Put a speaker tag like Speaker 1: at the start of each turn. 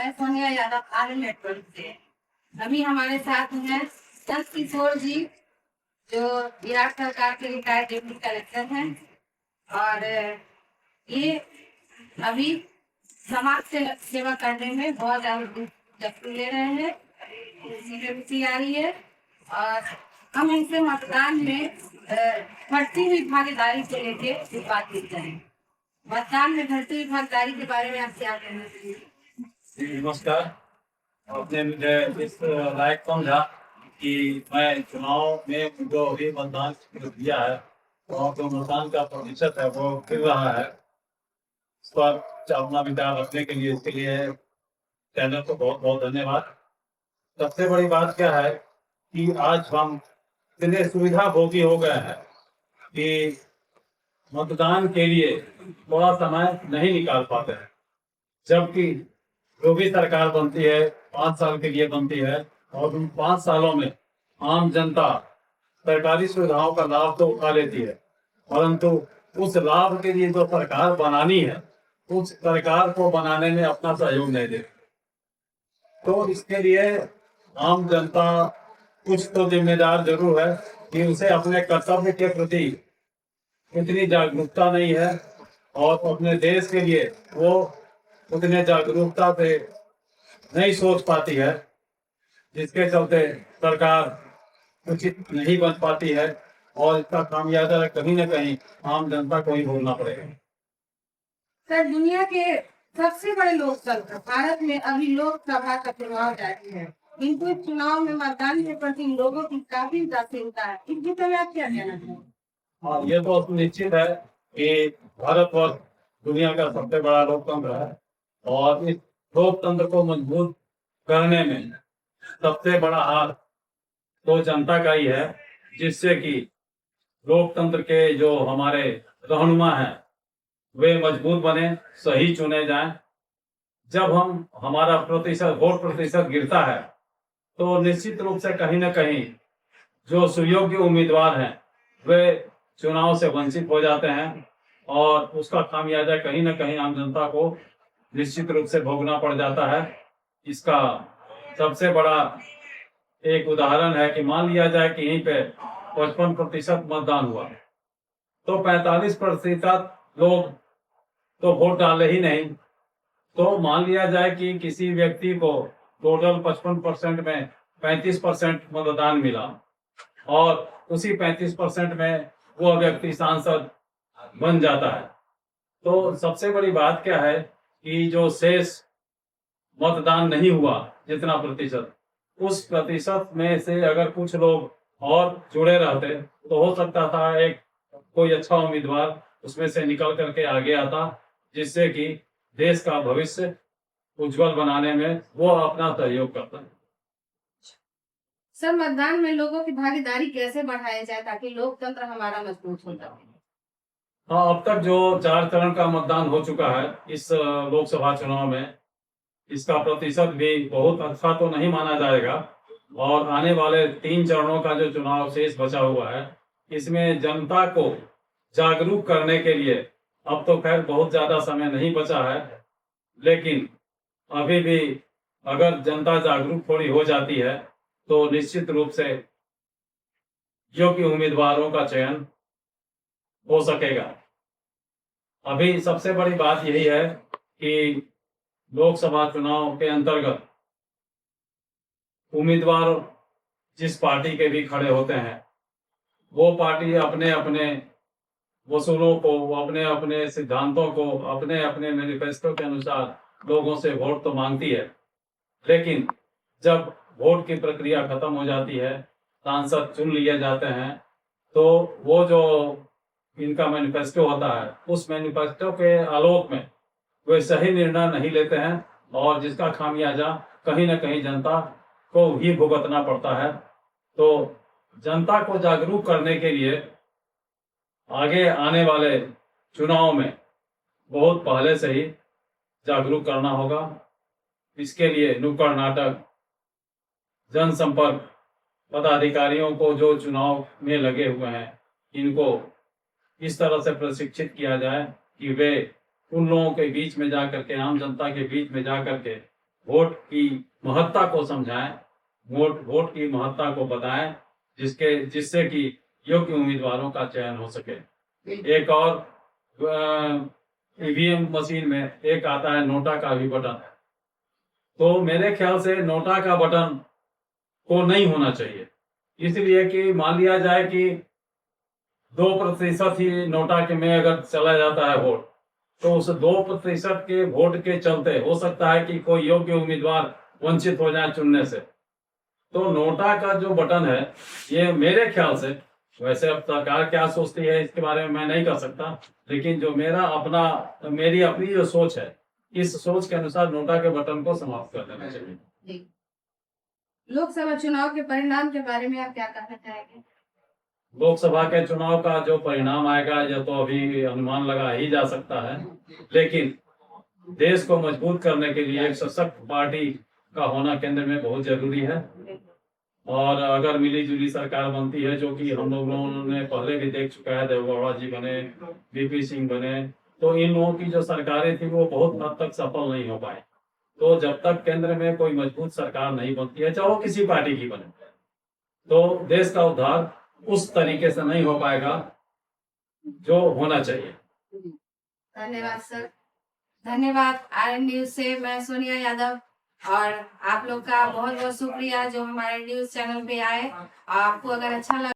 Speaker 1: मैं सोनिया यादव आर्य नेटवर्क से। अभी हमारे साथ हैं चंद किशोर जी, जो बिहार सरकार के रिटायर्ड डिप्टी कलेक्टर हैं। और ये अभी समाज से सेवा करने में बहुत दिलचस्पी ले रहे हैं। सीधे रुचि आ रही है। और हम इनसे मतदान में बढ़ती हुई भागीदारी को लेके बातचीत करें। मतदान में बढ़ती हुई भागीदारी के बारे में आप क्या कहना चाहिए?
Speaker 2: नमस्कार। आपने मुझे इस लायक समझा कि मैं चुनाव में जो भी मतदान दिया है और जो मतदान का प्रतिशत है वो गिर रहा है, इस पर अपना विचार रखने के लिए इसके लिए चैनल को बहुत बहुत धन्यवाद। सबसे बड़ी बात क्या है कि आज हम इतने सुविधा भोगी हो गए हैं कि मतदान के लिए थोड़ा समय नहीं निकाल पाते हैं, जबकि जो भी सरकार बनती है 5 साल के लिए बनती है और उन 5 सालों में आम जनता सरकारी सुविधाओं का लाभ तो उठा लेती है, परंतु उस लाभ के लिए जो सरकार बनानी है उस सरकार को बनाने में अपना सहयोग नहीं देती। तो इसके लिए आम जनता कुछ तो जिम्मेदार जरूर है कि उसे अपने कर्तव्य के प्रति इतनी जागरूकता नहीं है और अपने देश के लिए वो उतने जागरूकता से नहीं सोच पाती है, जिसके चलते सरकार उचित नहीं बन पाती है और इसका खामियाजा कहीं न कहीं आम जनता को ही भोगना पड़ेगा।
Speaker 1: सर, दुनिया के सबसे बड़े लोकतंत्र भारत में अभी लोकसभा का चुनाव जारी है, किंतु इस चुनाव में मतदान के प्रति लोगों की काफी उदासीनता है। इस विषय में आप क्या कहना चाहेंगे?
Speaker 2: हाँ, ये तो निश्चित है कि भारतवर्ष दुनिया का सबसे बड़ा लोकतंत्र है और इस लोकतंत्र को मजबूत करने में सबसे बड़ा हाथ तो जनता का ही है, जिससे कि लोकतंत्र के जो हमारे रहनुमा हैं वे मजबूत बने, सही चुने जाएं। जब हमारा वोट प्रतिशत गिरता है तो निश्चित रूप से कहीं न कहीं जो सुयोग्य उम्मीदवार हैं वे चुनाव से वंचित हो जाते हैं और उसका खामियाजा कहीं न कहीं आम जनता को निश्चित रूप से भोगना पड़ जाता है। इसका सबसे बड़ा एक उदाहरण है कि मान लिया जाए कि यहीं पे 55% मतदान हुआ तो 45% लोग तो वोट डाले ही नहीं। तो मान लिया जाए कि किसी व्यक्ति को टोटल 55% में 35% मतदान मिला और उसी 35% में वो व्यक्ति सांसद बन जाता है। तो सबसे बड़ी बात क्या है कि जो शेष मतदान नहीं हुआ जितना प्रतिशत, उस प्रतिशत में से अगर कुछ लोग और जुड़े रहते तो हो सकता था एक कोई अच्छा उम्मीदवार उसमें से निकल करके आगे आता, जिससे कि देश का भविष्य उज्जवल बनाने में वो अपना सहयोग करता है।
Speaker 1: सर, मतदान में लोगों की भागीदारी कैसे बढ़ाया जाए ताकि लोकतंत्र हमारा मजबूत हो जाए?
Speaker 2: हाँ, अब तक जो 4 चरण का मतदान हो चुका है इस लोकसभा चुनाव में, इसका प्रतिशत भी बहुत अच्छा तो नहीं माना जाएगा और आने वाले 3 चरणों का जो चुनाव शेष बचा हुआ है इसमें जनता को जागरूक करने के लिए अब तो खैर बहुत ज्यादा समय नहीं बचा है, लेकिन अभी भी अगर जनता जागरूक थोड़ी हो जाती है तो निश्चित रूप से योग्य उम्मीदवारों का चयन हो सकेगा। अभी सबसे बड़ी बात यही है कि लोकसभा चुनाव के अंतर्गत उम्मीदवार जिस पार्टी के भी खड़े होते हैं वो पार्टी अपने अपने वसूलों को, अपने अपने सिद्धांतों को, अपने अपने मैनिफेस्टो के अनुसार लोगों से वोट तो मांगती है, लेकिन जब वोट की प्रक्रिया खत्म हो जाती है, सांसद चुन लिए जाते हैं, तो वो जो इनका मैनिफेस्टो होता है उस मैनिफेस्टो के आलोक में वे सही निर्णय नहीं लेते हैं और जिसका खामियाजा कहीं न कहीं जनता को ही भुगतना पड़ता है। तो जनता को जागरूक करने के लिए आगे आने वाले चुनाव में बहुत पहले से ही जागरूक करना होगा। इसके लिए नुक्कड़ नाटक, जनसंपर्क पदाधिकारियों को जो चुनाव में लगे हुए हैं इनको इस तरह से प्रशिक्षित किया जाए कि वे उन लोगों के बीच में जाकर के, आम जनता के बीच में जाकर के वोट की महत्ता को समझाएं, वोट की महत्ता को बताएं, जिससे कि योग्य उम्मीदवारों का चयन हो सके। एक और ईवीएम मशीन में एक आता है नोटा का भी बटन, तो मेरे ख्याल से नोटा का बटन को नहीं होना चाहिए, इसलिए कि मान लिया जाए कि 2% ही नोटा के में अगर चला जाता है वोट, तो उस 2% के वोट के चलते हो सकता है कि कोई योग्य उम्मीदवार वंचित हो जाए चुनने से। तो नोटा का जो बटन है, ये मेरे ख्याल से, वैसे अब सरकार क्या सोचती है इसके बारे में मैं नहीं कह सकता, लेकिन जो मेरी अपनी जो सोच है, इस सोच के अनुसार नोटा के बटन को समाप्त कर देना चाहिए।
Speaker 1: जी। लोकसभा चुनाव के परिणाम के बारे में आप क्या कहना चाहेंगे?
Speaker 2: लोकसभा के चुनाव का जो परिणाम आएगा यह तो अभी अनुमान लगा ही जा सकता है, लेकिन देश को मजबूत करने के लिए एक सशक्त पार्टी का होना केंद्र में बहुत जरूरी है। और अगर मिली जुली सरकार बनती है, जो कि हम लोगों ने पहले भी देख चुका है, देवेगौड़ा जी बने, वीपी सिंह बने, तो इन लोगों की जो सरकारें थी वो बहुत हद तक सफल नहीं हो पाए। तो जब तक केंद्र में कोई मजबूत सरकार नहीं बनती है, चाहे वो किसी पार्टी की बने, तो देश का उद्धार उस तरीके से नहीं हो पाएगा जो होना चाहिए।
Speaker 1: धन्यवाद सर। धन्यवाद। आरएन न्यूज से मैं सोनिया यादव, और आप लोग का बहुत बहुत शुक्रिया जो हमारे न्यूज चैनल पे आए। आपको अगर अच्छा लगा